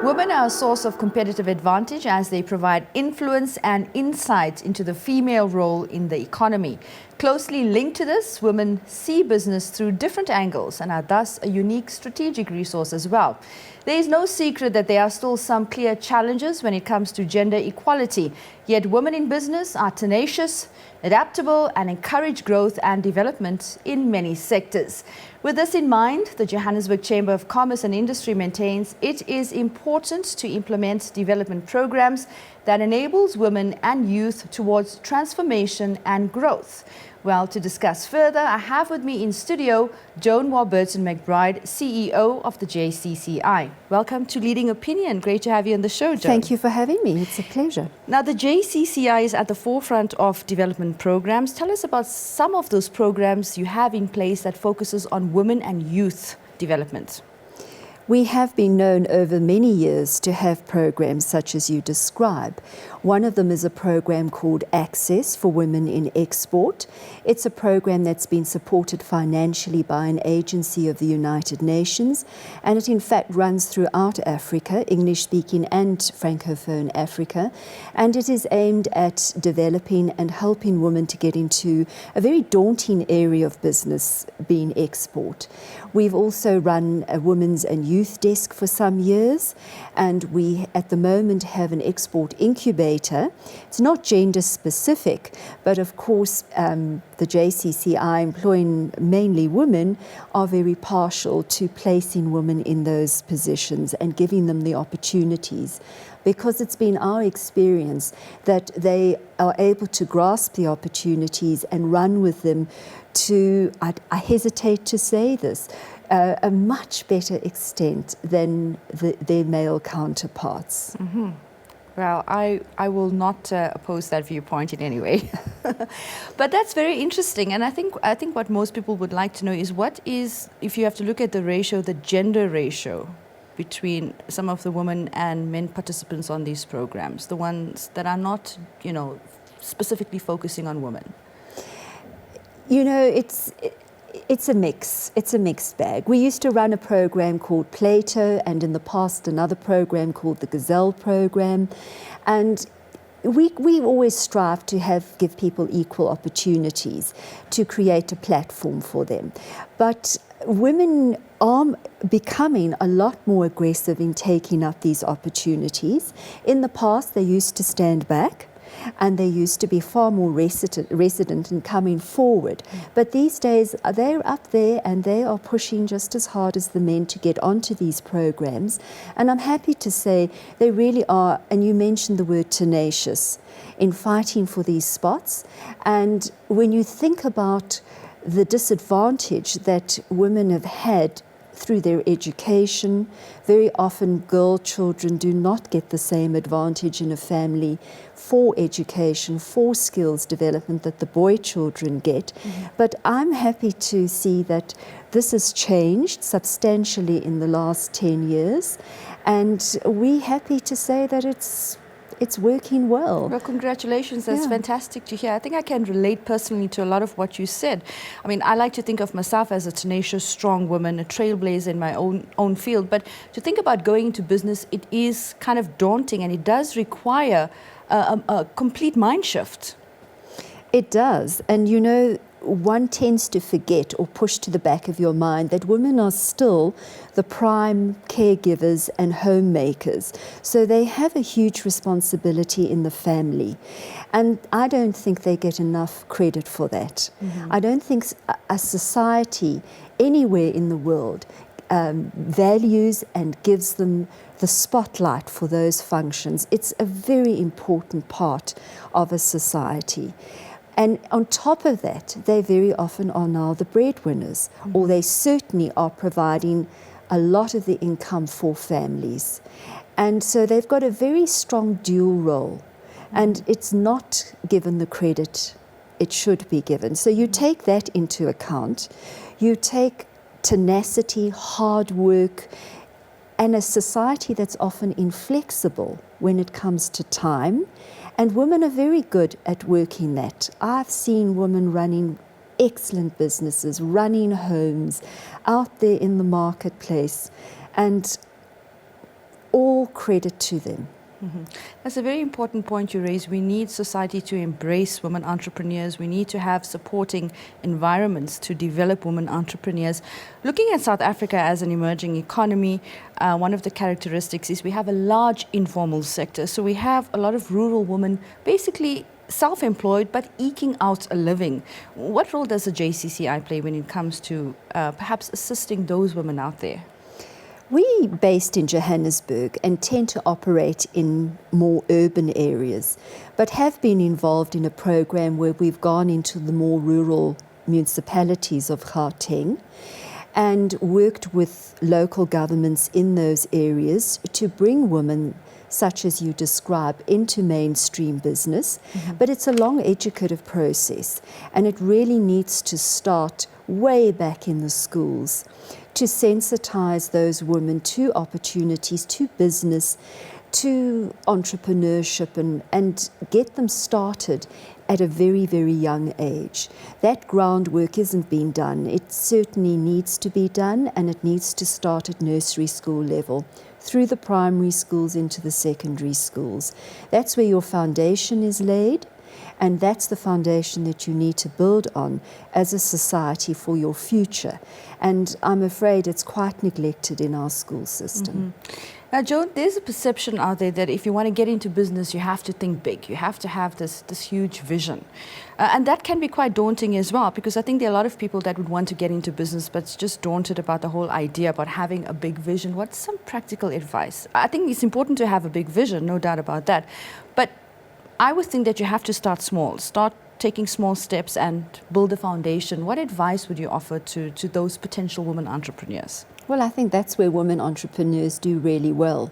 Women are a source of competitive advantage as they provide influence and insight into the female role in the economy. Closely linked to this, women see business through different angles and are thus a unique strategic resource as well. There is no secret that there are still some clear challenges when it comes to gender equality, yet women in business are tenacious, adaptable and encourage growth and development in many sectors. With this in mind, the Johannesburg Chamber of Commerce and Industry maintains it is important to implement development programs that enables women and youth towards transformation and growth. Well, to discuss further, I have with me in studio Joan Warburton Mcbride, CEO of the JCCI. Welcome to Leading Opinion. Great to have you on the show, Joan. Thank you for having me. It's a pleasure. Now, the JCCI is at the forefront of development programs. Tell us about some of those programs you have in place that focuses on women and youth development. We have been known over many years to have programs such as you describe. One of them is a program called Access for Women in Export. It's a program that's been supported financially by an agency of the United Nations, and it in fact runs throughout Africa, English-speaking and Francophone Africa, and it is aimed at developing and helping women to get into a very daunting area of business, being export. We've also run a women's and youth desk for some years, and we at the moment have an export incubator. It's not gender specific, but of course the JCCI, employing mainly women, are very partial to placing women in those positions and giving them the opportunities, because it's been our experience that they are able to grasp the opportunities and run with them to, I hesitate to say this, a much better extent than their male counterparts. Mm-hmm. Well, I will not oppose that viewpoint in any way. But that's very interesting. And I think what most people would like to know is what is, if you have to look at the ratio, the gender ratio between some of the women and men participants on these programs, the ones that are not, specifically focusing on women. It's a mix. It's a mixed bag. We used to run a program called Plato, and in the past another program called the Gazelle program, and we always strive to give people equal opportunities, to create a platform for them. But women are becoming a lot more aggressive in taking up these opportunities. In the past, they used to stand back, and they used to be far more resident in coming forward. But these days, they're up there and they are pushing just as hard as the men to get onto these programs. And I'm happy to say they really are, and you mentioned the word tenacious, in fighting for these spots. And when you think about the disadvantage that women have had through their education, very often girl children do not get the same advantage in a family for education, for skills development that the boy children get. Mm-hmm. But I'm happy to see that this has changed substantially in the last 10 years, and we're happy to say that it's working well. Well, congratulations. That's fantastic to hear. I think I can relate personally to a lot of what you said. I mean, I like to think of myself as a tenacious, strong woman, a trailblazer in my own field. But to think about going into business, it is kind of daunting, and it does require a complete mind shift. It does. And one tends to forget or push to the back of your mind that women are still the prime caregivers and homemakers. So they have a huge responsibility in the family. And I don't think they get enough credit for that. Mm-hmm. I don't think a society anywhere in the world values and gives them the spotlight for those functions. It's a very important part of a society. And on top of that, they very often are now the breadwinners, or they certainly are providing a lot of the income for families. And so they've got a very strong dual role, and it's not given the credit it should be given. So you take that into account. You take tenacity, hard work, and a society that's often inflexible when it comes to time. And women are very good at working that. I've seen women running excellent businesses, running homes, out there in the marketplace. And all credit to them. That's a very important point you raise. We need society to embrace women entrepreneurs. We need to have supporting environments to develop women entrepreneurs. Looking at South Africa as an emerging economy, one of the characteristics is we have a large informal sector. So we have a lot of rural women basically self-employed but eking out a living. What role does the JCCI play when it comes to perhaps assisting those women out there? We based in Johannesburg and tend to operate in more urban areas, but have been involved in a program where we've gone into the more rural municipalities of Gauteng and worked with local governments in those areas to bring women such as you describe into mainstream business. But it's a long educative process, and it really needs to start way back in the schools to sensitize those women to opportunities, to business, to entrepreneurship, and get them started at a very, very young age. That groundwork isn't being done. It certainly needs to be done, and it needs to start at nursery school level, through the primary schools into the secondary schools. That's where your foundation is laid, and that's the foundation that you need to build on as a society for your future. And I'm afraid it's quite neglected in our school system. Now, Joan, there's a perception out there that if you want to get into business, you have to think big. You have to have this huge vision. And that can be quite daunting as well, because I think there are a lot of people that would want to get into business, but it's just daunted about the whole idea about having a big vision. What's some practical advice? I think it's important to have a big vision, no doubt about that. But I would think that you have to start small, start taking small steps and build a foundation. What advice would you offer to those potential women entrepreneurs? Well, I think that's where women entrepreneurs do really well,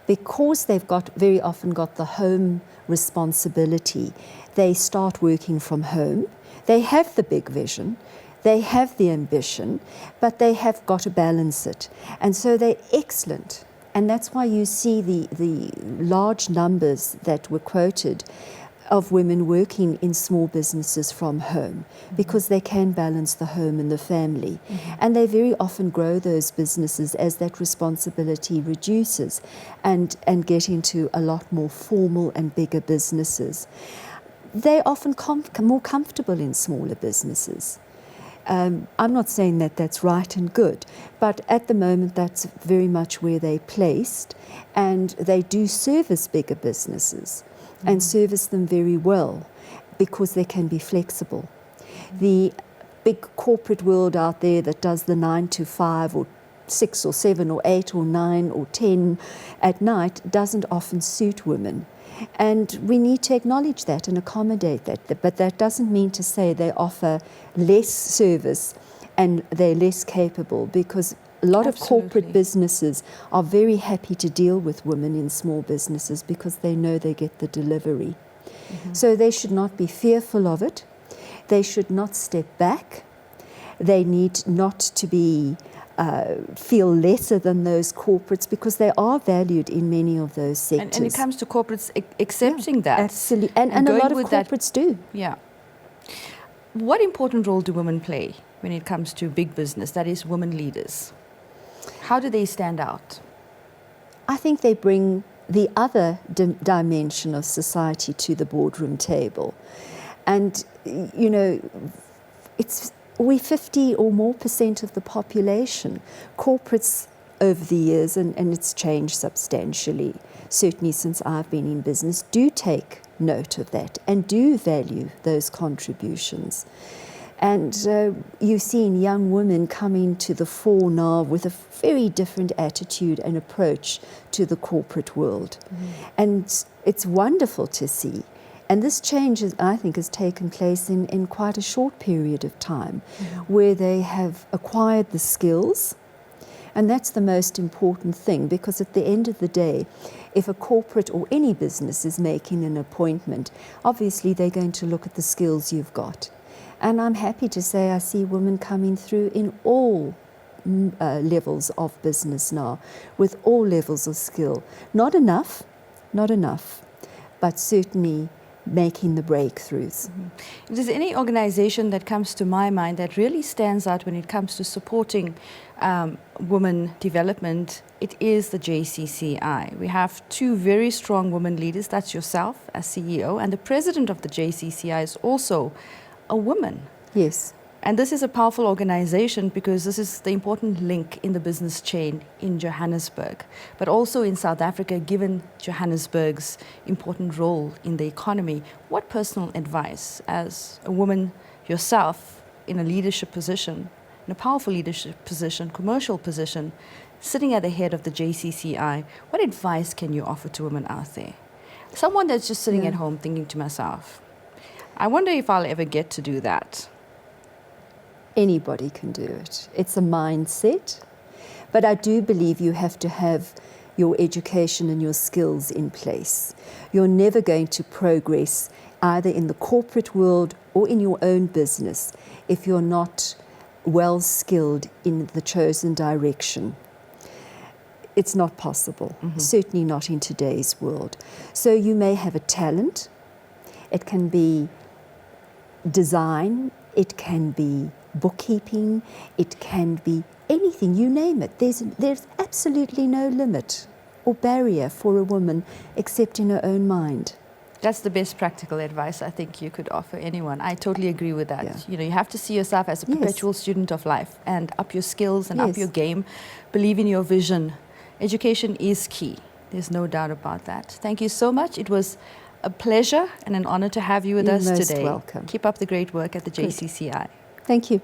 because they've very often got the home responsibility. They start working from home. They have the big vision, they have the ambition, but they have got to balance it. And so they're excellent. And that's why you see the large numbers that were quoted of women working in small businesses from home, because they can balance the home and the family. And they very often grow those businesses as that responsibility reduces and get into a lot more formal and bigger businesses. They're often more comfortable in smaller businesses. I'm not saying that that's right and good, but at the moment that's very much where they're placed, and they do service bigger businesses and service them very well because they can be flexible. The big corporate world out there that does the 9 to 5 or 6 or 7 or 8 or 9 or 10 at night doesn't often suit women. And we need to acknowledge that and accommodate that. But that doesn't mean to say they offer less service and they're less capable, because a lot of corporate businesses are very happy to deal with women in small businesses because they know they get the delivery. So they should not be fearful of it. They should not step back. They need not to be feel lesser than those corporates, because they are valued in many of those sectors. And it comes to corporates accepting that. Absolutely. And a lot of corporates do. Yeah. What important role do women play when it comes to big business, that is women leaders? How do they stand out? I think they bring the other dimension of society to the boardroom table. And, you know, we're 50 or more % of the population. Corporates over the years, and it's changed substantially, certainly since I've been in business, do take note of that and do value those contributions. And you've seen young women coming to the fore now with a very different attitude and approach to the corporate world. And it's wonderful to see. And this change, I think, has taken place in quite a short period of time, where they have acquired the skills. And that's the most important thing, because at the end of the day, if a corporate or any business is making an appointment, obviously they're going to look at the skills you've got. And I'm happy to say I see women coming through in all levels of business now, with all levels of skill. Not enough, but certainly making the breakthroughs. If there's any organization that comes to my mind that really stands out when it comes to supporting women development, it is the JCCI. We have two very strong women leaders. That's yourself as CEO, and the president of the JCCI is also a woman. Yes. And this is a powerful organization because this is the important link in the business chain in Johannesburg, but also in South Africa, given Johannesburg's important role in the economy. What personal advice, as a woman yourself in a leadership position, in a powerful leadership position, commercial position, sitting at the head of the JCCI, what advice can you offer to women out there? Someone that's just sitting at home thinking to myself, I wonder if I'll ever get to do that. Anybody can do it. It's a mindset. But I do believe you have to have your education and your skills in place. You're never going to progress either in the corporate world or in your own business if you're not well skilled in the chosen direction. It's not possible, certainly not in today's world. So you may have a talent. It can be design, it can be bookkeeping, it can be anything, you name it. There's absolutely no limit or barrier for a woman except in her own mind. That's the best practical advice I think you could offer anyone. I totally agree with that. Yeah. You know, you have to see yourself as a perpetual student of life and up your skills and up your game. Believe in your vision. Education is key. There's no doubt about that. Thank you so much. It was a pleasure and an honor to have you with us You're most today. welcome. Keep up the great work at the JCCI. Thank you.